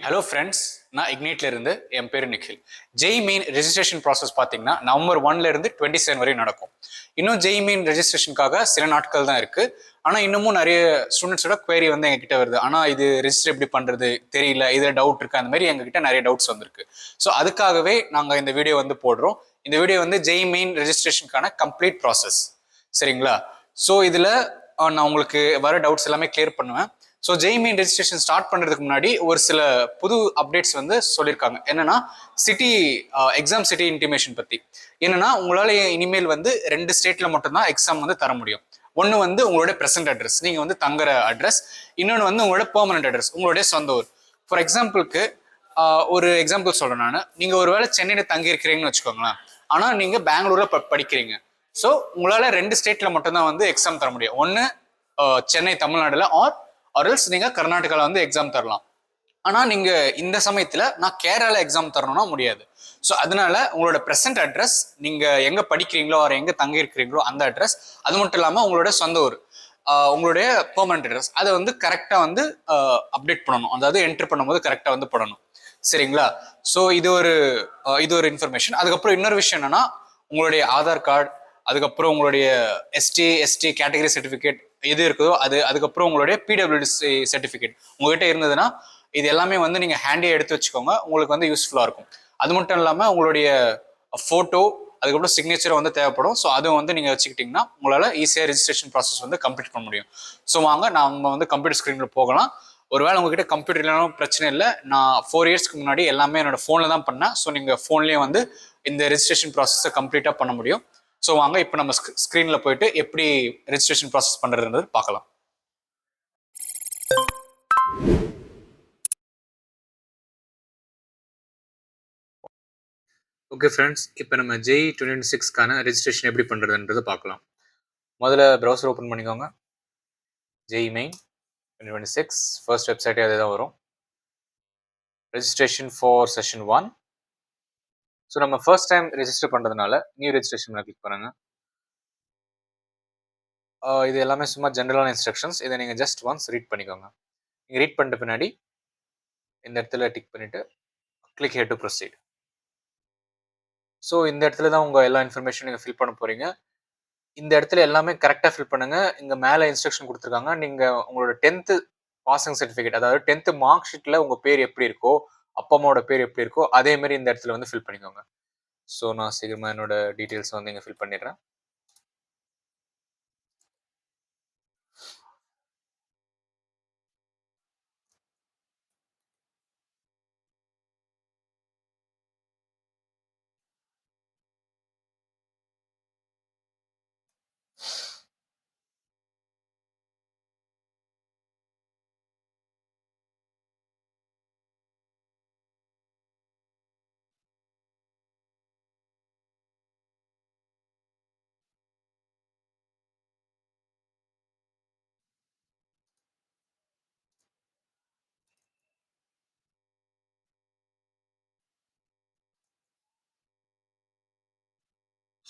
Hello friends, நான் இக்னைட்ல இருந்து என் பேர் நிখিல். ஜெய் மெயின் ரெஜிஸ்ட்ரேஷன் ப்ராசஸ் பார்த்தீங்கன்னா நவம்பர் 1ல இருந்து 27 வரையும் நடக்கும். இன்னும் ஜெய் மெயின் ரெஜிஸ்ட்ரேஷனுக்காக சில நாட்கள் தான் இருக்கு. ஆனால் இன்னமும் நிறைய ஸ்டூடெண்ட்ஸோட குவரி வந்து எங்ககிட்ட வருது. ஆனால் இது ரெஜிஸ்டர் எப்படி பண்றது தெரியல, இதில் டவுட் இருக்கு, அந்த மாதிரி எங்ககிட்ட நிறைய டவுட்ஸ் வந்திருக்கு. ஸோ அதுக்காகவே நாங்கள் இந்த வீடியோ வந்து போடுறோம். இந்த வீடியோ வந்து ஜெய் மெயின் ரெஜிஸ்ட்ரேஷனுக்கான கம்ப்ளீட் ப்ராசஸ், சரிங்களா? ஸோ இதில் நான் உங்களுக்கு வர டவுட்ஸ் எல்லாமே கிளியர் பண்ணுவேன். So Jai main registration start பண்ணுறதுக்கு முன்னாடி ஒரு சில புது அப்டேட்ஸ் வந்து சொல்லியிருக்காங்க. என்னன்னா சிட்டி எக்ஸாம் சிட்டி இன்டிமேஷன் பற்றி. என்னன்னா உங்களால் இனிமேல் வந்து 2 ஸ்டேட்டில் மட்டும்தான் எக்ஸாம் வந்து தர முடியும். ஒன்று வந்து உங்களோட ப்ரெசென்ட் அட்ரஸ், நீங்கள் வந்து தங்குற அட்ரஸ். இன்னொன்று வந்து உங்களோட பெர்மனன்ட் அட்ரஸ், உங்களுடைய சொந்த ஊர். ஃபார் எக்ஸாம்பிளுக்கு ஒரு எக்ஸாம்பிள் சொல்கிறேன் நான். நீங்கள் ஒரு வேளை சென்னையில் தங்கியிருக்கிறீங்கன்னு வச்சுக்கோங்களேன். ஆனால் நீங்கள் பெங்களூரில் படிக்கிறீங்க. ஸோ உங்களால் 2 ஸ்டேட்டில் மட்டும்தான் வந்து எக்ஸாம் தர முடியும். ஒன்று சென்னை தமிழ்நாடுல ஆர்எல்ஸ் நீங்கள் கர்நாடகாவில் வந்து எக்ஸாம் தரலாம். ஆனால் நீங்கள் இந்த சமயத்தில் நான் கேரளா எக்ஸாம் தரணும்னா முடியாது. ஸோ அதனால உங்களோட ப்ரெசென்ட் அட்ரஸ், நீங்கள் எங்கே படிக்கிறீங்களோ அவர் எங்கே தங்கியிருக்கிறீங்களோ அந்த அட்ரஸ், அது மட்டும் இல்லாமல் உங்களோட சொந்த ஊர், உங்களுடைய பெர்மனன்ட் அட்ரஸ், அதை வந்து கரெக்டாக வந்து அப்டேட் பண்ணணும். அதாவது என்ட்ரு பண்ணும்போது கரெக்டாக வந்து பண்ணணும், சரிங்களா? ஸோ இது ஒரு இன்ஃபர்மேஷன். அதுக்கப்புறம் இன்னொரு விஷயம் என்னன்னா, உங்களுடைய ஆதார் கார்டு, அதுக்கப்புறம் உங்களுடைய எஸ்டி கேட்டகரி சர்டிஃபிகேட் எது இருக்குதோ அது, அதுக்கப்புறம் உங்களுடைய பிடபிள்யூடி சர்டிஃபிகேட் உங்ககிட்ட இருந்ததுன்னா இது எல்லாமே வந்து நீங்கள் ஹேண்டே எடுத்து வச்சுக்கோங்க, உங்களுக்கு வந்து யூஸ்ஃபுல்லாக இருக்கும். அது மட்டும் இல்லாமல் உங்களுடைய ஃபோட்டோ, அதுக்கப்புறம் சிக்னேச்சர் வந்து தேவைப்படும். ஸோ அதுவும் வந்து நீங்கள் வச்சுக்கிட்டிங்கன்னா உங்களால் ஈஸியாக ரெஜிஸ்ட்ரேஷன் ப்ராசஸ் வந்து கம்ப்ளீட் பண்ண முடியும். ஸோ வாங்க நம்ம வந்து கம்ப்யூட்டர் ஸ்க்ரீனில் போகலாம். ஒருவேளை உங்ககிட்ட கம்ப்யூட்டர் இல்லைனாலும் பிரச்சனை இல்லை. நான் 4 இயர்ஸ்க்கு முன்னாடி எல்லாமே என்னோட ஃபோனில் தான் பண்ணேன். ஸோ நீங்கள் ஃபோன்லேயே வந்து இந்த ரெஜிஸ்ட்ரேஷன் ப்ராசஸை கம்ப்ளீட்டாக பண்ண முடியும். ஸோ வாங்க இப்போ நம்ம ஸ்க்ரீனில் போயிட்டு எப்படி ரெஜிஸ்ட்ரேஷன் ப்ராசஸ் பண்ணுறதுன்றது பார்க்கலாம். ஓகே ஃப்ரெண்ட்ஸ், இப்போ நம்ம ஜெய் 2026க்கான ரெஜிஸ்ட்ரேஷன் எப்படி பண்ணுறதுன்றதை பார்க்கலாம். முதல்ல ப்ரௌசர் ஓப்பன் பண்ணிக்கோங்க. ஜெய் மெயின் 2026 ஃபர்ஸ்ட் வெப்சைட்டே அதே தான் வரும். Registration for session 1. ஸோ நம்ம ஃபர்ஸ்ட் டைம் ரெஜிஸ்டர் பண்ணுறதுனால நியூ ரெஜிஸ்ட்ரேஷன் கிளிக் பண்ணுங்க. இது எல்லாமே சும்மா ஜென்ரலான இன்ஸ்ட்ரக்ஷன்ஸ். இதை நீங்கள் ஜஸ்ட் ஒன்ஸ் ரீட் பண்ணிக்கோங்க. நீங்கள் ரீட் பண்ணிட்ட பின்னாடி இந்த இடத்துல டிக் பண்ணிவிட்டு click here to proceed. So இந்த இடத்துல தான் உங்கள் எல்லா இன்ஃபர்மேஷன் நீங்கள் ஃபில் பண்ண போகிறீங்க. இந்த இடத்துல எல்லாமே கரெக்டாக ஃபில் பண்ணுங்கள். இங்கே மேலே இன்ஸ்ட்ரக்ஷன் கொடுத்துருக்காங்க. நீங்கள் உங்களோட 10th பாசிங் சர்டிஃபிகேட், அதாவது 10th மார்க் ஷீட்டில் உங்கள் பேர் எப்படி இருக்கோ, அப்பா அம்மாவோட பேர் எப்படி இருக்கோ அதே மாதிரி இந்த இடத்துல வந்து ஃபில் பண்ணிக்கோங்க. ஸோ நான் சீக்கிரமாக என்னோட டீட்டெயில்ஸ் வந்து இங்கே ஃபில் பண்ணிடுறேன்.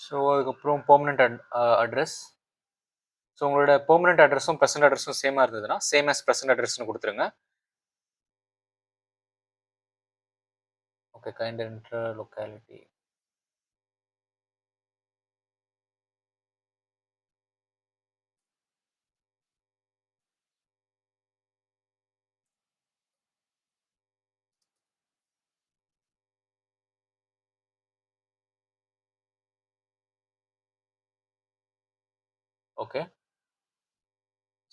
ஸோ அதுக்கப்புறம் பெர்மனன்ட் அட்ரஸ். ஸோ உங்களோட பெர்மனன்ட் அட்ரஸும் ப்ரெசென்ட் அட்ரஸும் சேமாக இருந்ததுன்னா சேம் ஆஸ் ப்ரெசென்ட் அட்ரஸ்னு கொடுத்துருங்க. Okay, kind enter locality. Okay,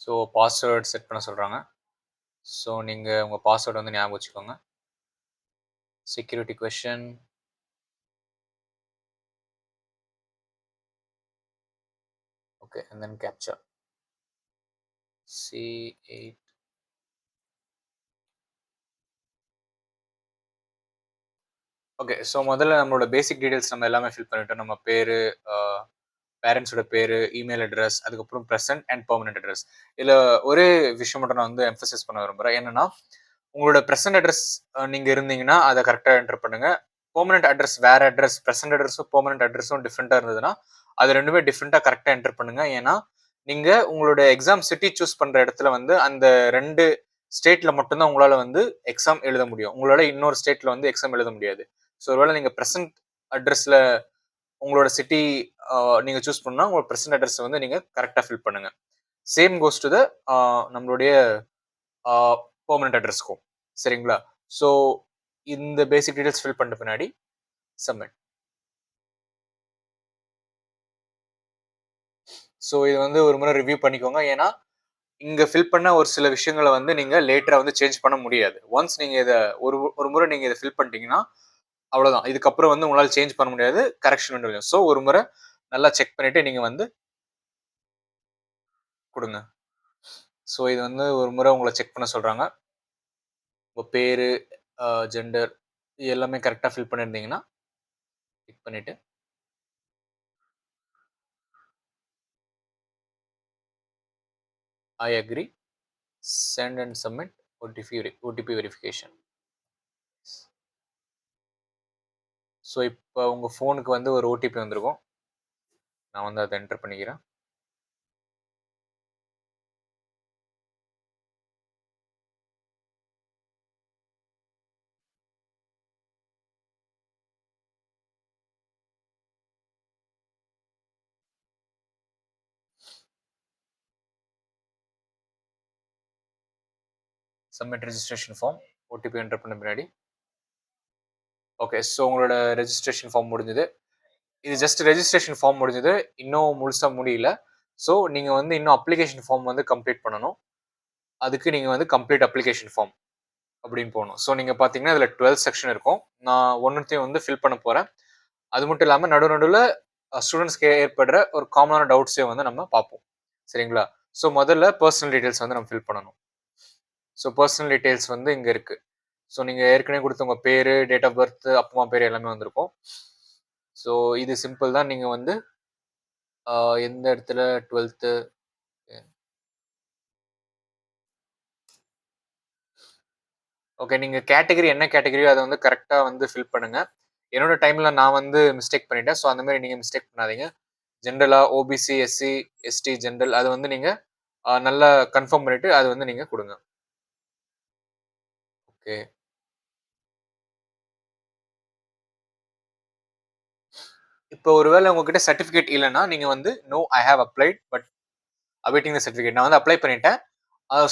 so password set பண்ண சொல்கிறாங்க. ஸோ நீங்கள் உங்கள் பாஸ்வேர்டு வந்து ஞாபகம் வச்சுக்கோங்க. Security question. Okay, and then captcha C8. Okay, so முதல்ல நம்மளோட பேசிக் டீடைல்ஸ் நம்ம எல்லாமே ஃபில் பண்ணிட்டோம். நம்ம பேர், பேரண்ட்ஸோட பேர், இமெயில் அட்ரஸ், அதுக்கப்புறம் ப்ரெசென்ட் அண்ட் பெர்மனன்ட் அட்ரஸ். இதில் ஒரே விஷயம் மட்டும் நான் வந்து எம்ஃபசைஸ் பண்ண விரும்புகிறேன். என்னன்னா, உங்களோட ப்ரெசென்ட் அட்ரஸ் நீங்கள் இருந்தீங்கன்னா அதை கரெக்டாக என்டர் பண்ணுங்க. பெர்மனன்ட் அட்ரஸ் வேற அட்ரஸ், ப்ரெசென்ட் அட்ரஸும் பெர்மனன்ட் அட்ரஸும் டிஃப்ரெண்ட்டாக இருந்ததுன்னா அது ரெண்டுமே டிஃப்ரெண்ட்டாக கரெக்டாக என்டர் பண்ணுங்க. ஏன்னா நீங்கள் உங்களோட எக்ஸாம் சிட்டி சூஸ் பண்ணுற இடத்துல வந்து அந்த 2 ஸ்டேட்டில் மட்டும்தான் உங்களால் வந்து எக்ஸாம் எழுத முடியும். உங்களால் இன்னொரு ஸ்டேட்டில் வந்து எக்ஸாம் எழுத முடியாது. ஸோ ஒருவேளை நீங்கள் ப்ரெசன்ட் அட்ரஸில் உங்களோட சிட்டி நீங்கள் சூஸ் பண்ணால் உங்களோட ப்ரெசன்ட் அட்ரஸ் வந்து நீங்கள் கரெக்டாக ஃபில் பண்ணுங்கள். சேம் கோஸ் டு த நம்மளுடைய பெர்மனன்ட் அட்ரஸ்க்கும். சரிங்களா? ஸோ இந்த பேசிக் டீடைல்ஸ் ஃபில் பண்ண பின்னாடி சப்மிட். ஸோ இது வந்து ஒரு முறை ரிவ்யூ பண்ணிக்கோங்க. ஏன்னா இங்கே ஃபில் பண்ண ஒரு சில விஷயங்களை வந்து நீங்கள் லேட்டராக வந்து சேஞ்ச் பண்ண முடியாது. ஒன்ஸ் நீங்கள் இதை ஒரு முறை நீங்கள் இதை ஃபில் பண்ணிட்டீங்கன்னா அவ்வளோதான். இதுக்கப்புறம் வந்து உங்களால் சேஞ்ச் பண்ண முடியாது, கரெக்ஷன் வந்து ஸோ ஒரு முறை நல்லா செக் பண்ணிவிட்டு நீங்கள் வந்து கொடுங்க. ஸோ இது வந்து ஒரு முறை உங்களை செக் பண்ண சொல்கிறாங்க. உங்கள் பேர், ஜெண்டர் இது எல்லாமே கரெக்டாக ஃபில் பண்ணியிருந்தீங்கன்னா கிளிக் பண்ணிவிட்டு I agree, send and submit OTP verification. So இப்போ உங்கள் ஃபோனுக்கு வந்து ஒரு ஓடிபி வந்திருக்கும். நான் வந்து அதை என்டர் பண்ணிக்கிறேன். Submit registration form. OTP enter பண்ண பின்னாடி ஓகே. ஸோ உங்களோட ரெஜிஸ்ட்ரேஷன் ஃபார்ம் முடிஞ்சது. இது ஜஸ்ட் ரெஜிஸ்ட்ரேஷன் ஃபார்ம் முடிஞ்சது, இன்னும் முழுசாக முடியல. ஸோ நீங்கள் வந்து இன்னும் அப்ளிகேஷன் ஃபார்ம் வந்து கம்ப்ளீட் பண்ணணும். அதுக்கு நீங்கள் வந்து கம்ப்ளீட் அப்ளிகேஷன் ஃபார்ம் அப்படின்னு போகணும். ஸோ நீங்கள் பார்த்தீங்கன்னா இதில் 12 செக்ஷன் இருக்கும். நான் ஒன்றுத்தையும் வந்து ஃபில் பண்ண போகிறேன். அது மட்டும் இல்லாமல் நடுவில் ஸ்டூடெண்ட்ஸ்க்கு ஏற்படுற ஒரு காமனான டவுட்ஸையும் வந்து நம்ம பார்ப்போம். சரிங்களா? ஸோ முதல்ல பர்சனல் டீட்டெயில்ஸ் வந்து நம்ம ஃபில் பண்ணணும். ஸோ பர்சனல் டீட்டெயில்ஸ் வந்து இங்கே இருக்குது. ஸோ நீங்கள் ஏற்கனவே கொடுத்த உங்கள் பேர், டேட் ஆஃப் பர்த், அப்பா அம்மா பேர் எல்லாமே வந்திருக்கும். ஸோ இது சிம்பிள் தான். நீங்கள் வந்து எந்த இடத்துல 12th ஓகே. நீங்கள் கேட்டகரி என்ன கேட்டகரியோ அதை வந்து கரெக்டாக வந்து ஃபில் பண்ணுங்கள். என்னோட டைமில் நான் வந்து மிஸ்டேக் பண்ணிட்டேன். ஸோ அந்த மாதிரி நீங்கள் மிஸ்டேக் பண்ணாதீங்க. ஜென்ரலாக ஓபிசி, எஸ்சி, எஸ்டி, ஜென்ரல் அது வந்து நீங்கள் நல்லா கன்ஃபார்ம் பண்ணிவிட்டு அது வந்து நீங்கள் கொடுங்க. ஓகே. இப்போ ஒருவேளை உங்ககிட்ட சர்டிஃபிகேட் இல்லைன்னா நீங்கள் வந்து no I have applied but awaiting the certificate, நான் வந்து அப்ளை பண்ணிட்டேன்,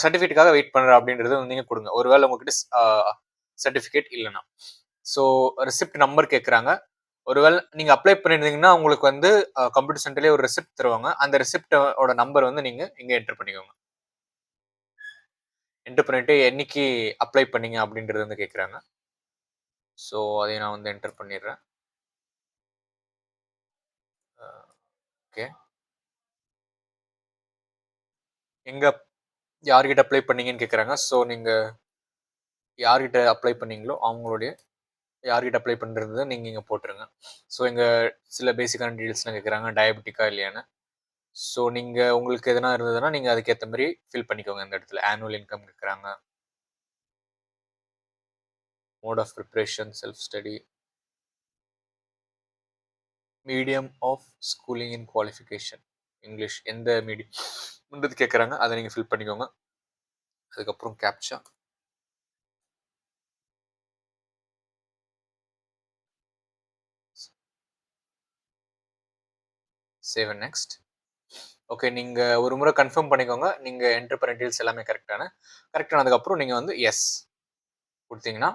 சர்டிஃபிகேட்டுக்காக வெயிட் பண்ணுறேன் அப்படின்றது வந்து நீங்கள் கொடுங்க. ஒருவேளை உங்ககிட்ட சர்டிஃபிகேட் இல்லைன்னா. ஸோ ரெசிப்ட் நம்பர் கேட்குறாங்க. ஒருவேளை நீங்கள் அப்ளை பண்ணியிருந்தீங்கன்னா உங்களுக்கு வந்து கம்ப்யூட்டர் சென்டர்லேயே ஒரு ரெசிப்ட் தருவாங்க. அந்த ரெசிப்டோட நம்பர் வந்து நீங்கள் இங்கே என்டர் பண்ணிக்கோங்க. என்டர் பண்ணிவிட்டு என்னைக்கு அப்ளை பண்ணீங்க அப்படின்றது வந்து கேட்குறாங்க. ஸோ அதையும் நான் வந்து என்டர் பண்ணிடுறேன். ஓகே. எங்கே யார்கிட்ட அப்ளை பண்ணீங்கன்னு கேட்குறாங்க. ஸோ நீங்கள் யார்கிட்ட அப்ளை பண்ணீங்களோ அவங்களுடைய யார்கிட்ட அப்ளை பண்ணுறது நீங்கள் இங்கே போட்டுருங்க. ஸோ இங்கே சில பேசிக்கான டீட்டெயில்ஸ்லாம் கேட்குறாங்க, டயபெட்டிக்கா இல்லையான்னு. ஸோ நீங்கள் உங்களுக்கு எதனா இருந்ததுன்னா நீங்கள் அதுக்கேற்ற மாதிரி ஃபில் பண்ணிக்கோங்க. இந்த இடத்துல ஆனுவல் இன்கம் கேட்குறாங்க, mode of preparation, self study, medium of schooling in qualification, English எந்த மீடியம் கேட்குறாங்க, அதை நீங்கள் ஃபில் பண்ணிக்கோங்க. அதுக்கப்புறம் captcha, save and next. Okay. நீங்கள் ஒரு முறை கன்ஃபார்ம் பண்ணிக்கோங்க. நீங்கள் என்டர் பண்ண டீல்ஸ் எல்லாமே கரெக்டானதுக்கப்புறம் நீங்கள் வந்து எஸ் கொடுத்தீங்கன்னா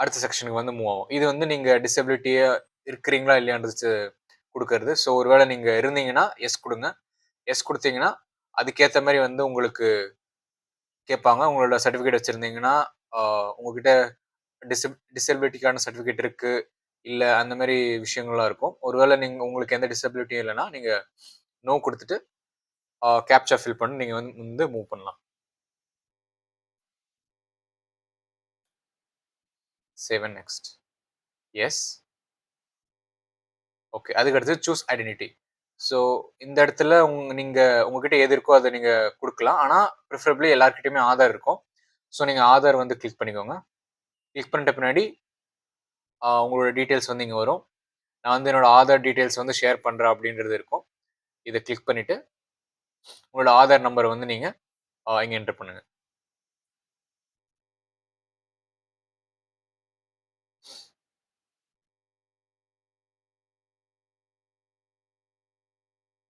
அடுத்த செக்ஷனுக்கு வந்து மூவ் ஆகும். இது வந்து நீங்கள் டிசபிலிட்டியாக இருக்கிறீங்களா இல்லையான்றது கொடுக்கறது. ஸோ ஒருவேளை நீங்கள் இருந்தீங்கன்னா எஸ் கொடுங்க. எஸ் கொடுத்தீங்கன்னா அதுக்கேற்ற மாதிரி வந்து உங்களுக்கு கேட்பாங்க. உங்களோட சர்டிஃபிகேட் வச்சுருந்தீங்கன்னா உங்ககிட்ட டிசபிலிட்டிக்கான சர்டிஃபிகேட் இருக்குது இல்லை அந்த மாதிரி விஷயங்கள்லாம் இருக்கும். ஒருவேளை உங்களுக்கு எந்த டிசபிலிட்டியும் இல்லைன்னா நீங்கள் நோ கொடுத்துட்டு கேப்சா ஃபில் பண்ணி நீங்கள் வந்து மூவ் பண்ணலாம். Save and next. Yes. Okay. அதுக்கடுத்து சூஸ் ஐடென்டிட்டி. ஸோ இந்த இடத்துல உங்ககிட்ட எது இருக்கோ அதை நீங்கள் கொடுக்கலாம். ஆனால் ப்ரிஃபரபிளி எல்லாருக்கிட்டையுமே ஆதார் இருக்கும். ஸோ நீங்கள் ஆதார் வந்து கிளிக் பண்ணிக்கோங்க. கிளிக் பண்ணிட்ட பின்னாடி உங்களோட டீட்டெயில்ஸ் வந்து இங்கே வரும். நான் வந்து என்னோட ஆதார் டீட்டெயில்ஸ் வந்து ஷேர் பண்ணுறேன் அப்படின்றது இருக்கும். இதை கிளிக் பண்ணிவிட்டு உங்களோட ஆதார் நம்பரை வந்து நீங்கள் இங்கே என்டர் பண்ணுங்கள்.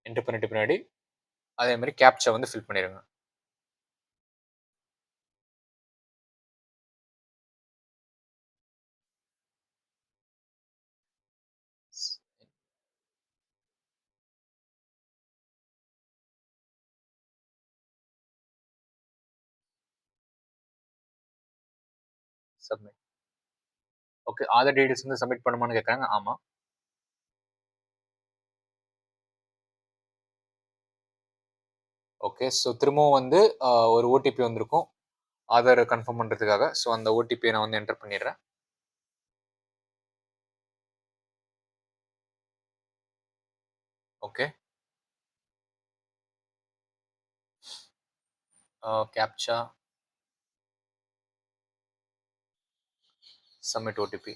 என்டர் பண்ணிட்டு பின்னாடி அதே மாதிரி கேப்சா வந்து ஃபில் பண்ணிடுங்க. சப்மிட். ஓகே. ஆதார் டீடைல்ஸ் வந்து சப்மிட் பண்ணுமான்னு கேட்குறாங்க. ஆமா. ஓகே. ஸோ திரும்பவும் வந்து ஒரு ஓடிபி வந்திருக்கும். ஆதார் கன்ஃபார்ம் பண்றதுக்காக. ஸோ அந்த ஓடிபியை நான் வந்து என்டர் பண்ணிடுறேன். Okay. Captcha submit OTP.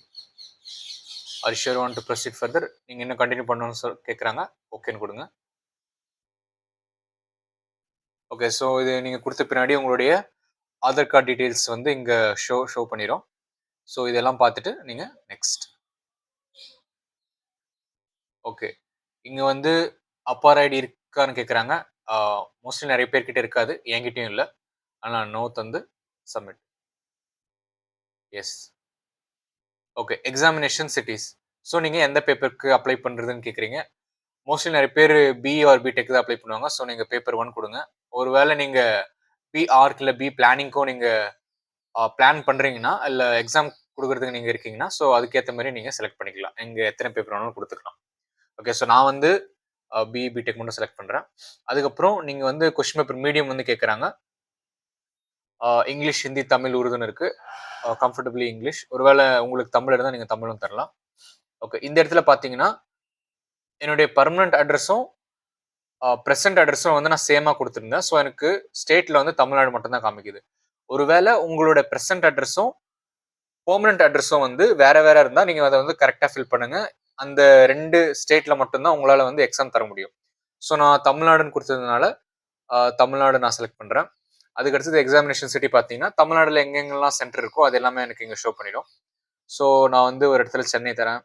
R you sure want to proceed further? நீங்க இன்னும் கண்டினியூ பண்ணணும்னு கேட்குறாங்க. ஓகேன்னு கொடுங்க. ஓகே. ஸோ இது நீங்க கொடுத்த பின்னாடி உங்களுடைய ஆதார் கார்டு டீடைல்ஸ் வந்து இங்க ஷோ பண்ணிரும். ஸோ இதெல்லாம் பார்த்துட்டு நீங்க நெக்ஸ்ட். ஓகே. இங்க வந்து அப்பார் ஐடி இருக்கான்னு கேட்குறாங்க. மோஸ்ட்லி நிறைய பேர்கிட்ட இருக்காது. என்கிட்டயும் இல்ல. ஆனா நோ தந்து submit. Yes. Okay. Examination cities. So நீங்க எந்த பேப்பருக்கு அப்ளை பண்றதுன்னு கேட்குறீங்க. மோஸ்ட்லி நிறைய பேர் பிஇ ஆர் பிடெக் தான் அப்ளை பண்ணுவாங்க. ஸோ நீங்க பேப்பர் 1 கொடுங்க. ஒருவேளை நீங்க பி ஆர்க் இல்ல பி பிளானிங்க்கோ நீங்க பிளான் பண்றீங்கன்னா, இல்ல எக்ஸாம் குடுக்குறதுக்கு நீங்க இருக்கீங்கன்னா, ஸோ அதுக்கேத்த மாரி நீங்க செலக்ட் பண்ணிக்கலாம். இங்க எத்தன பேப்பர் வேணாலும் குடுத்துக்கலாம். ஓகே. ஸோ நான் வந்து பிஇ, பிடெக் மட்டும் செலக்ட் பண்றேன். அதுக்கப்புறம் நீங்க வந்து கொஸ்டின் பேப்பர் மீடியம் வந்து கேட்கறாங்க. இங்கிலீஷ், ஹிந்தி, தமிழ், உருதுன்னு இருக்கு. Comfortably English. ஒருவேளை உங்களுக்கு தமிழ் இருந்தா நீங்க தமிழும் தரலாம். ஓகே. இந்த இடத்துல பார்த்தீங்கன்னா, என்னுடைய பெர்மனன்ட் அட்ரஸும், பிரசன்ட் அட்ரஸும் வந்து நான் சேமா குடுத்திருந்தேன். ஸோ எனக்கு ஸ்டேட்ல வந்து தமிழ்நாடு மட்டும் தான் காமிக்குது. ஒருவேளை உங்களோட பிரசன்ட் அட்ரஸும், பெர்மனன்ட் அட்ரஸும் வந்து வேற வேற இருந்தா நீங்க அத வந்து கரெக்ட்டா ஃபில் பண்ணுங்க. அந்த 2 ஸ்டேட்ல மட்டும் தான் உங்களால வந்து எக்ஸாம் தர முடியும். ஸோ நான் தமிழ்நாடுன்னு குடுத்ததுனால, தமிழ்நாடு நான் செலக்ட் பண்றேன். அதுக்கு அடுத்தது எக்ஸாமினேஷன் சிட்டி பார்த்தீங்கன்னா, தமிழ்நாடுல எங்கெங்கலாம் சென்டர் இருக்கோ அது எல்லாமே எனக்கு இங்க ஷோ பண்ணிடும். ஸோ நான் வந்து ஒரு இடத்துல சென்னை தரேன்.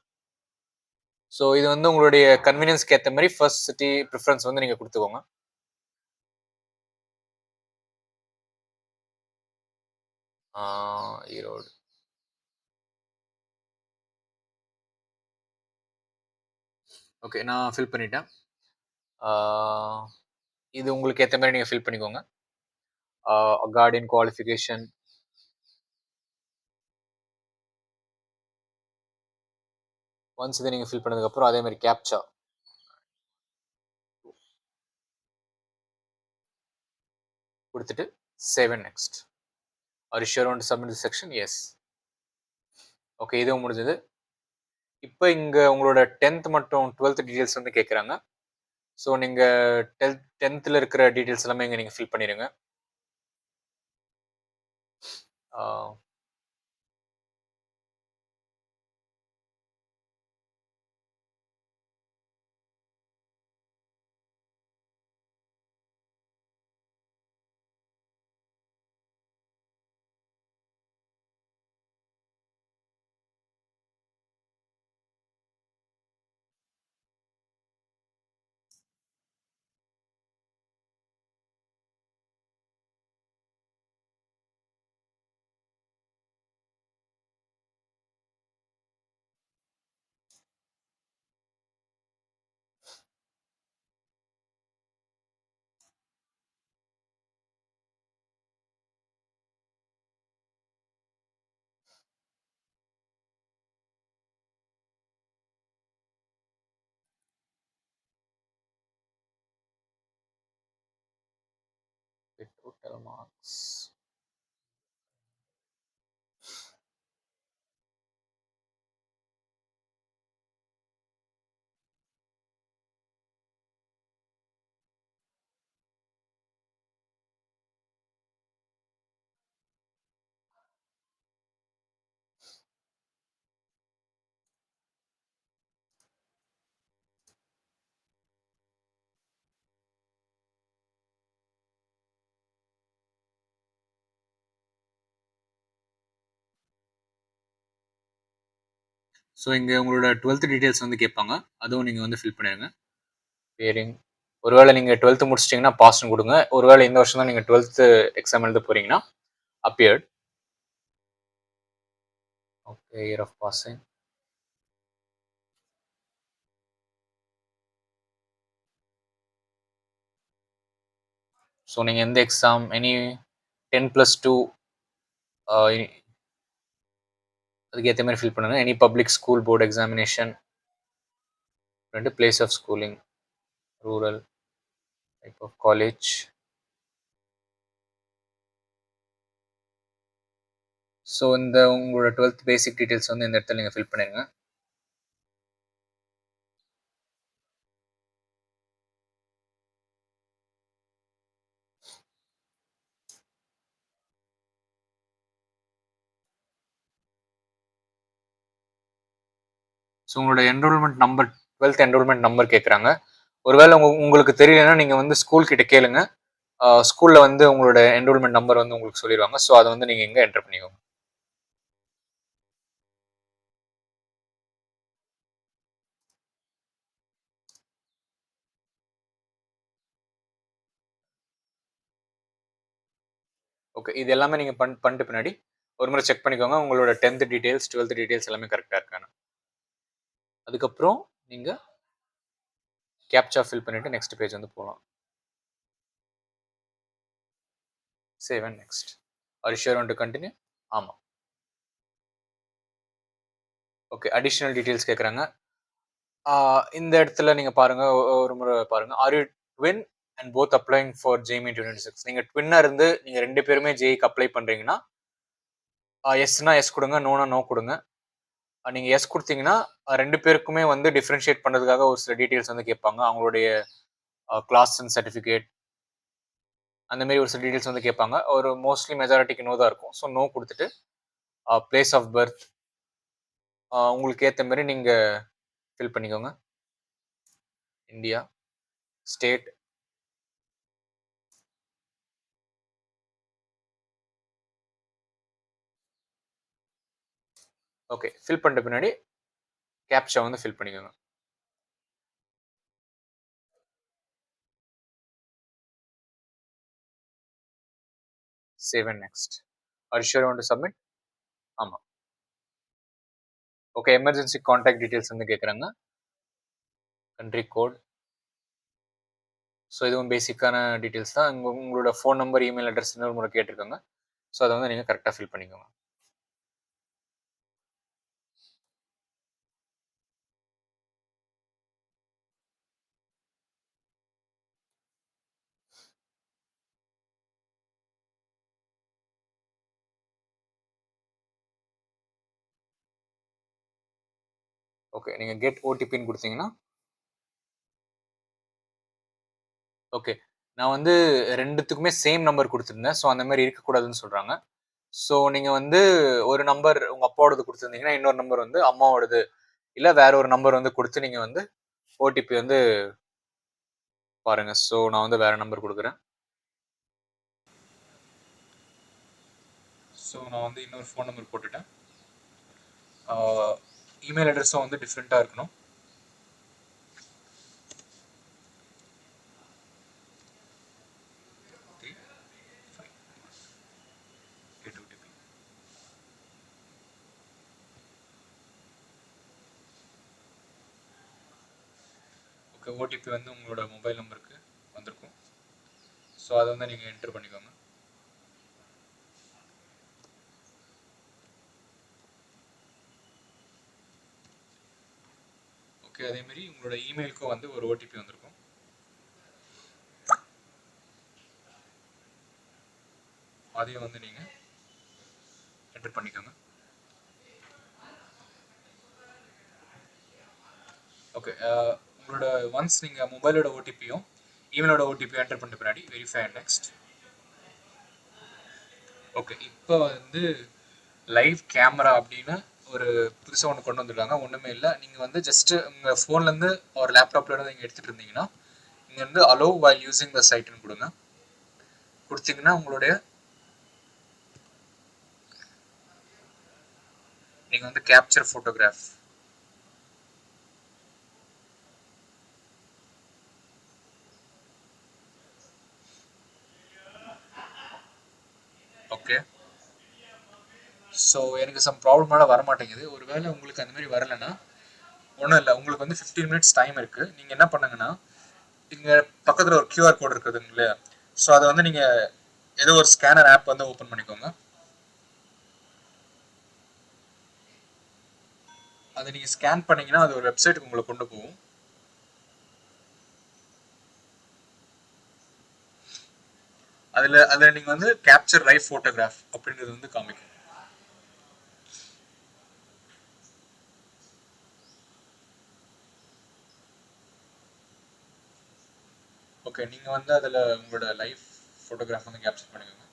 ஸோ இது வந்து உங்களுடைய கன்வீனியன்ஸ்க்கு ஏத்த மாரி ஃபர்ஸ்ட் சிட்டி பிரிஃபரன்ஸ் வந்து நீங்க குடுத்துக்கோங்க. ஆ ஈரோடு. ஓகே. நான் ஃபில் பண்ணிட்டேன். ஆ இது உங்களுக்கு ஏத்த மாரி நீங்க ஃபில் பண்ணிக்கோங்க. Guardian qualification. ஒன்ஸ் இத நீங்க ஃபில் பண்ணதுக்கப்புறம் அதே மாரி கேப்ச்சா குடுத்துட்டு save and next. Are you sure want to submit this section? Yes. Okay. இதுவும் முடிஞ்சது. இப்ப இங்க உங்களோட 10th மற்றும் 12th டீடைல்ஸ் வந்து கேட்கறாங்க. ஸோ நீங்க 10த்ல இருக்கிற டீடைல்ஸ் எல்லாமே இங்க நீங்க ஃபில் பண்ணிருங்க. ஆ டோட்டல் மார்க்ஸ். ஸோ இங்க உங்களோட 12th டீடைல்ஸ் வந்து கேட்பாங்க. அதுவும் நீங்க வந்து ஃபில் பண்ணிருங்க. பேரிங், ஒருவேளை நீங்கள் 12th முடிச்சிட்டிங்கன்னா பாஸ்ன்னு கொடுங்க. ஒருவேளை இந்த வருஷம் தான் நீங்கள் 12th எக்ஸாம் எழுத போகிறீங்கன்னா appeared. Okay, year of passing. So நீங்கள் எந்த எக்ஸாம் எனி 10+2 அதுக்கு ஏற்ற மாதிரி ஃபில் பண்ணுங்கள். Any public school board examination, 2 place of schooling, rural, type of college. So இந்த உங்களோட 12th பேசிக் டீட்டெயில்ஸ் வந்து இந்த இடத்துல நீங்கள் ஃபில் பண்ணிடுங்க. ஸோ உங்களோட enrolment number 12th enrolment number கேட்குறாங்க. ஒருவேளை உங்களுக்கு தெரியலன்னா நீங்கள் வந்து ஸ்கூல் கிட்ட கேளுங்க. ஸ்கூலில் வந்து உங்களோட என்ரோல்மெண்ட் நம்பர் வந்து உங்களுக்கு சொல்லிடுவாங்க. ஸோ அதை வந்து நீங்கள் எங்கே என்டர் பண்ணிக்கோங்க. ஓகே, இது எல்லாமே நீங்கள் பண்ணிட்டு பின்னாடி ஒரு முறை செக் பண்ணிக்கோங்க உங்களோட 10th டீட்டெயில்ஸ் 12th டீட்டெயில்ஸ் எல்லாமே கரெக்டாக இருக்கான்னு. அதுக்கப்புறம் நீங்கள் கேப்சா ஃபில் பண்ணிவிட்டு நெக்ஸ்ட் பேஜ் வந்து போகலாம். Save and next. Are you sure want to continue? ஆமாம். ஓகே, அடிஷ்னல் டீட்டெயில்ஸ் கேட்குறாங்க. இந்த இடத்துல நீங்கள் பாருங்கள், ஒரு முறை பாருங்கள். Are you twin and both அப்ளைங் for Jaime 2026? நீங்கள் ட்வின்னாக இருந்து நீங்கள் 2 பேருமே ஜெய்க்கு அப்ளை பண்ணுறீங்கன்னா எஸ்னா எஸ் கொடுங்க, நோனா நோ கொடுங்க. நீங்கள் எஸ் கொடுத்தீங்கன்னா 2 பேருக்குமே வந்து டிஃப்ரென்ஷியேட் பண்ணுறதுக்காக ஒரு சில டீட்டெயில்ஸ் வந்து கேட்பாங்க. அவங்களுடைய கிளாஸ் அண்ட் சர்டிஃபிகேட் அந்த மாதிரி ஒரு சில டீட்டெயில்ஸ் வந்து கேட்பாங்க. ஒரு மோஸ்ட்லி மெஜாரிட்டிக்கு நோ தான் இருக்கும். ஸோ நோ கொடுத்துட்டு பிளேஸ் ஆஃப் பர்த் உங்களுக்கு ஏற்ற மாதிரி நீங்கள் ஃபில் பண்ணிக்கோங்க. India, state, okay. ஃபில் பண்ணிட்ட பின்னாடி கேப்சா வந்து ஃபில் பண்ணிக்கோங்க. Save and next. Are you sure want to submit? ஆமாம். ஓகே, எமர்ஜென்சி கான்டாக்ட் டீட்டெயில்ஸ் வந்து கேட்குறாங்க. Country code. ஸோ இதுவும் பேசிக்கான டீட்டெயில்ஸ் தான். உங்களோட ஃபோன் நம்பர், இமெயில் அட்ரஸ் இன்னொரு முறை கேட்டிருக்காங்க. ஸோ அதை வந்து நீங்கள் கரெக்டாக ஃபில் பண்ணிக்கோங்க. ஓகே, நீங்கள் கெட் ஓடிபின்னு கொடுத்தீங்கன்னா ஓகே. நான் வந்து 2த்துக்குமே சேம் நம்பர் கொடுத்துருந்தேன். ஸோ அந்த மாதிரி இருக்கக்கூடாதுன்னு சொல்கிறாங்க. ஸோ நீங்கள் வந்து ஒரு நம்பர் உங்கள் அப்பாவோடது கொடுத்துருந்தீங்கன்னா இன்னொரு நம்பர் வந்து அம்மாவோடது, இல்லை வேற ஒரு நம்பர் வந்து கொடுத்து நீங்கள் வந்து ஓடிபி வந்து பாருங்கள். ஸோ நான் வந்து வேற நம்பர் கொடுக்குறேன். ஸோ நான் வந்து இன்னொரு ஃபோன் நம்பர் போட்டுட்டேன். இமெயில் அட்ரஸும் வந்து டிஃப்ரெண்ட்டாக இருக்கணும். ஓகே, ஓடிபி வந்து உங்களோட மொபைல் நம்பருக்கு வந்திருக்கும். ஸோ அதை வந்து நீங்கள் என்டர் பண்ணிக்கோங்க. ஓகே, அதேமாரி உங்களோட இமெயிலுக்கும் வந்து ஒரு ஓடிபி வந்திருக்கும். அதையும் வந்து நீங்கள் என்டர் பண்ணிக்கோங்க. ஓகே, உங்களோட ஒன்ஸ் நீங்கள் மொபைலோட ஓடிபியும் இமெயிலோட ஓடிபியும் என்டர் பண்ணிட்ட பின்னாடி வெரிஃபை அண்ட் நெக்ஸ்ட். ஓகே, இப்போ வந்து லைவ் கேமரா அப்படின்னு ஒரு புதுசாக ஒன்று கொண்டு வந்திருக்காங்க. ஒன்றுமே இல்லை, நீங்கள் வந்து ஜஸ்ட்டு உங்கள் ஃபோன்லேருந்து ஒரு லேப்டாப்லேருந்து நீங்கள் எடுத்துகிட்டு இருந்தீங்கன்னா இங்கே வந்து அலோ வைல் யூஸிங் த சைட்டுன்னு கொடுங்க. கொடுத்தீங்கன்னா உங்களுடைய நீங்கள் வந்து கேப்சர் ஃபோட்டோகிராஃப் ஸோ எனக்கு சம் ப்ராப்ளமால வர மாட்டேங்குது. ஒருவேளை உங்களுக்கு அந்த மாதிரி வரலைன்னா ஒன்றும் இல்லை, உங்களுக்கு வந்து 15 மினிட்ஸ் டைம் இருக்குது. நீங்கள் என்ன பண்ணுங்கன்னா, இங்கே பக்கத்தில் ஒரு QR கோட் இருக்குதுங்க இல்லையா, ஸோ அதை வந்து நீங்கள் ஏதோ ஒரு ஸ்கேனர் ஆப் வந்து ஓப்பன் பண்ணிக்கோங்க. அதை நீங்கள் ஸ்கேன் பண்ணீங்கன்னா அது ஒரு வெப்சைட்டுக்கு உங்களை கொண்டு போகும். அதில் நீங்கள் வந்து கேப்சர் லைவ் ஃபோட்டோகிராஃப் அப்படின்றது வந்து காமிக்கும். ஓகே, நீங்கள் வந்து அதில் உங்களோட லைவ் ஃபோட்டோகிராஃப் வந்து கேப்சர் பண்ணிக்கோங்க.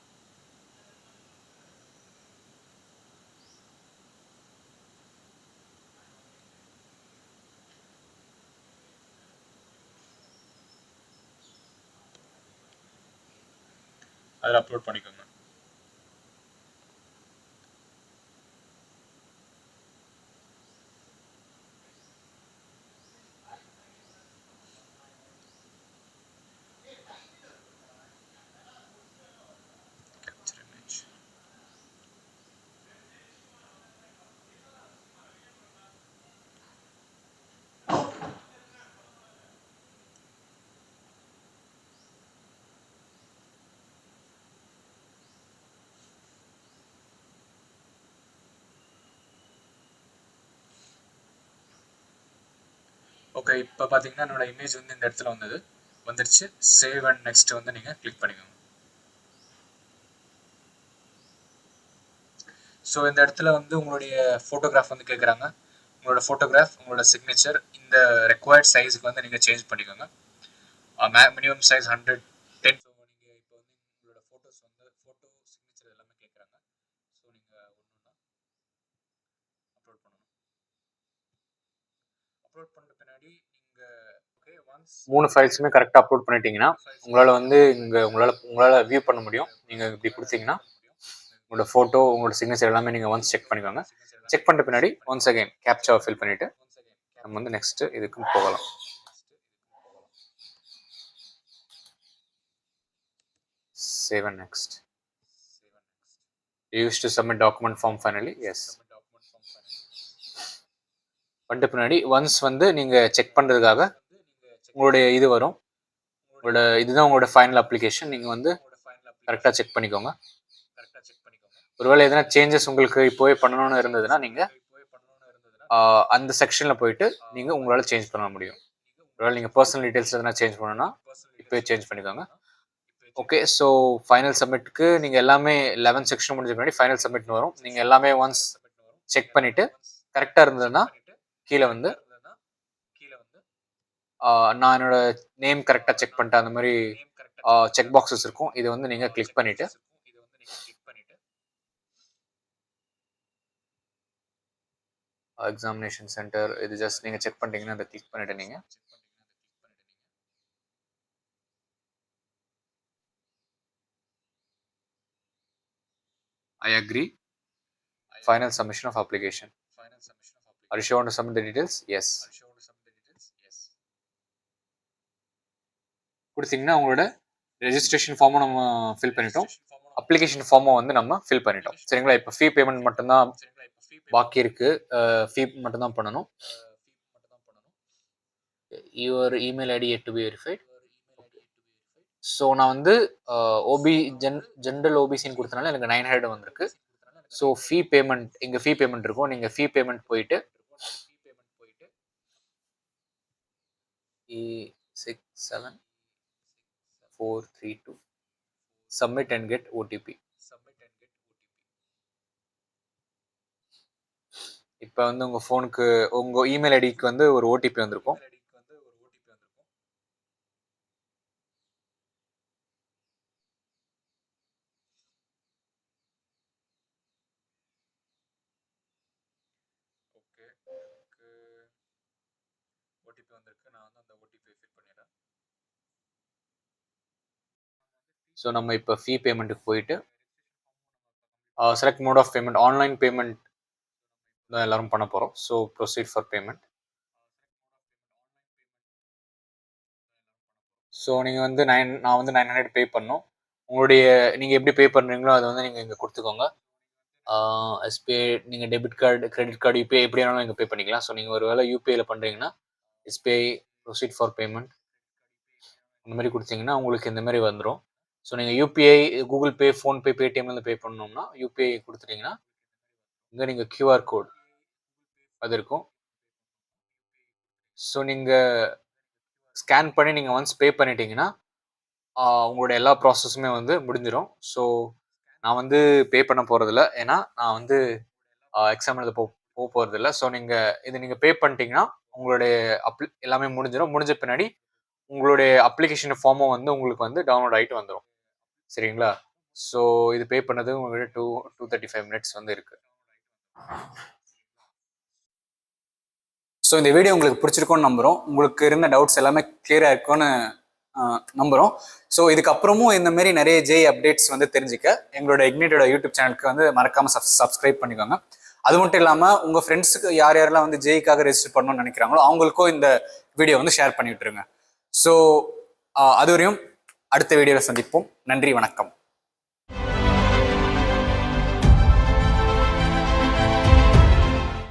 அதில் அப்லோட் பண்ணிக்கோங்க. ஓகே, இப்போ பார்த்தீங்கன்னா என்னோட இமேஜ் வந்து இந்த இடத்துல வந்துருச்சு. சேவ் அண்ட் நெக்ஸ்ட் வந்து நீங்கள் கிளிக் பண்ணிக்கோங்க. ஸோ இந்த இடத்துல வந்து உங்களுடைய ஃபோட்டோகிராஃப் வந்து கேட்குறாங்க. உங்களோட ஃபோட்டோகிராஃப், உங்களோட சிக்னேச்சர், இந்த ரெக்வயர்ட் சைஸுக்கு வந்து நீங்கள் சேஞ்ச் பண்ணிக்கோங்க. Minimum size 110. ஸோ நீங்கள் இப்போ வந்து உங்களோட ஃபோட்டோஸ் வந்து ஃபோட்டோ சிக்னேச்சர் எல்லாமே கேட்குறாங்க. ஸோ நீங்கள் ஒன்று அப்லோட் பண்ணணும். அப்லோட் பண்ண பின்னாடி நீங்கள் ஓகே ஒன்ஸ் 3 ஃபைல்ஸுமே கரெக்டாக அப்லோட் பண்ணிட்டீங்கன்னா உங்களால் வந்து உங்களால் வியூ பண்ண முடியும். நீங்கள் இப்படி கொடுத்தீங்கன்னா உங்களோட ஃபோட்டோ, உங்களோட சிக்னேச்சர் எல்லாமே நீங்கள் ஒன்ஸ் செக் பண்ணிக்கோங்க. செக் பண்ணிட்ட பின்னாடி ஒன்ஸ் அகைன் கேப்சா ஃபில் பண்ணிவிட்டு நம்ம வந்து நெக்ஸ்ட்டு இதுக்கு போகலாம். Save and next. Use to submit document form finally. Yes பண்ணிட்ட பின்னாடி ஒன்ஸ் வந்து நீங்கள் செக் பண்ணுறதுக்காக உங்களுடைய இது வரும். இதுதான் உங்களோட ஃபைனல் அப்ளிகேஷன். நீங்கள் வந்து கரெக்டாக செக் பண்ணிக்கோங்க. ஒருவேளை எதனா சேஞ்சஸ் உங்களுக்கு இப்போவே பண்ணணும்னு இருந்ததுன்னா நீங்கள் அந்த செக்ஷனில் போயிட்டு நீங்கள் உங்களால் சேஞ்ச் பண்ண முடியும். ஒருவேளை நீங்கள் பர்சனல் டீட்டெயில்ஸ் எதனா சேஞ்ச் பண்ணணும்னா இப்போயே சேஞ்ச் பண்ணிக்கோங்க. ஓகே, ஸோ ஃபைனல் சப்மிட்டுக்கு நீங்கள் எல்லாமே 11 செக்ஷன் முடிஞ்ச பின்னாடி ஃபைனல் சப்மிட்னு வரும். நீங்கள் எல்லாமே ஒன்ஸ் செக் பண்ணிவிட்டு கரெக்டாக இருந்ததுன்னா கீழே வந்து நான் என்னோட நேம் கரெக்டாக செக் பண்ணிட்டேன் அந்த மாதிரி செக் பாக்ஸஸ் இருக்கும். இதை வந்து நீங்கள் கிளிக் பண்ணிவிட்டு எக்ஸாமினேஷன் சென்டர் இது ஜஸ்ட் நீங்கள் செக் பண்ணிட்டீங்கன்னா அதை கிளிக் பண்ணிவிட்டு நீங்கள் I agree. Final submission of application. Are you sure to submit the details? Yes. கொடுத்தீங்கன்னா உங்களோட ரெஜிஸ்ட்ரேஷன் ஃபார்மும் நம்ம ஃபில் பண்ணிட்டோம். அப்ளிகேஷன் ஃபார்மும் வந்து நம்ம ஃபில் பண்ணிட்டோம். சரிங்களா? இப்போ ஃபீ பேமெண்ட் மட்டும்தான் பாக்கி இருக்கு. ஃபீ மட்டும்தான் பண்ணணும். Your email ID yet to be verified. So நான் வந்து ஓபி ஜென்ரல் ஓபிசின்னு கொடுத்தனால எனக்கு 900 வந்திருக்கு. ஸோ ஃபீ பேமெண்ட் இங்கே ஃபீ பேமெண்ட் இருக்கும். நீங்கள் ஃபீ பேமெண்ட் போயிட்டு 67432 சப்மிட் அண்ட் கெட் ஓடிபி. இப்போ வந்து உங்கள் ஃபோனுக்கு உங்கள் இமெயில் ஐடிக்கு வந்து ஒரு ஓடிபி வந்திருக்கும். ஓடிபி வந்திருக்கு. நான் வந்து அந்த ஓடிபியை ஃபில் பண்ணிடுறேன். ஸோ நம்ம இப்போ ஃபீ பேமெண்ட்டுக்கு போயிட்டு select mode of payment, online payment தான் எல்லாரும் பண்ண போகிறோம். So proceed for payment. So நீங்கள் வந்து நான் வந்து 900 பே பண்ணணும். உங்களுடைய நீங்கள் எப்படி பே பண்ணுறீங்களோ அதை வந்து நீங்கள் இங்கே கொடுத்துக்கோங்க. எஸ்பிஐ நீங்கள் debit card credit card UPI எப்படி வேணாலும் நீங்கள் பே பண்ணிக்கலாம். ஸோ நீங்கள் ஒரு வேளை யூபிஐயில் பண்ணுறீங்கன்னா எஸ்பிஐ ப்ரொசீட் ஃபார் பேமெண்ட் இந்த மாதிரி கொடுத்தீங்கன்னா உங்களுக்கு இந்த மாதிரி வந்துடும். ஸோ நீங்கள் யூபிஐ கூகுள் பே ஃபோன்பே பேடிஎம்லேருந்து பே பண்ணோம்னா யூபிஐ கொடுத்துட்டிங்கன்னா இங்கே நீங்கள் கியூஆர் கோட் அது இருக்கும். ஸோ நீங்கள் ஸ்கேன் பண்ணி நீங்கள் ஒன்ஸ் பே பண்ணிட்டீங்கன்னா உங்களோட எல்லா ப்ராசஸுமே வந்து முடிஞ்சிடும். ஸோ நான் வந்து பே பண்ண போகிறதில்ல, ஏன்னா நான் வந்து எக்ஸாம் எழுத போகிறதில்ல. ஸோ நீங்கள் பே பண்ணிட்டீங்கன்னா உங்களுடைய எல்லாமே முடிஞ்சிடும். முடிஞ்ச பின்னாடி உங்களுடைய அப்ளிகேஷன் ஃபார்மும் வந்து உங்களுக்கு வந்து டவுன்லோட் ஆகிட்டு வந்துடும். சரிங்களா? ஸோ இது பே பண்ணது உங்கள்கிட்ட 235 மினிட்ஸ் வந்து இருக்குது. ஸோ இந்த வீடியோ உங்களுக்கு பிடிச்சிருக்கோன்னு நம்புகிறோம். உங்களுக்கு இருந்த டவுட்ஸ் எல்லாமே கிளியராக இருக்கும்னு நம்புகிறோம். ஸோ இதுக்கப்புறமும் இந்த மாதிரி நிறைய ஜேஇ அப்டேட்ஸ் வந்து தெரிஞ்சுக்க எங்களோட இக்னிட்டோட யூடியூப் சேனலுக்கு வந்து மறக்காமல் சப்ஸ்கிரைப் பண்ணிக்கோங்க. அது மட்டும் இல்லாமல் உங்கள் ஃப்ரெண்ட்ஸுக்கு யாரெல்லாம் வந்து ஜேஇக்காக ரெஜிஸ்டர் பண்ணணும்னு நினைக்கிறாங்களோ அவங்களுக்கும் இந்த வீடியோ வந்து ஷேர் பண்ணி விட்டுருங்க. ஸோ அதுவரையும் அடுத்த வீடியோவில் சந்திப்போம். நன்றி, வணக்கம்.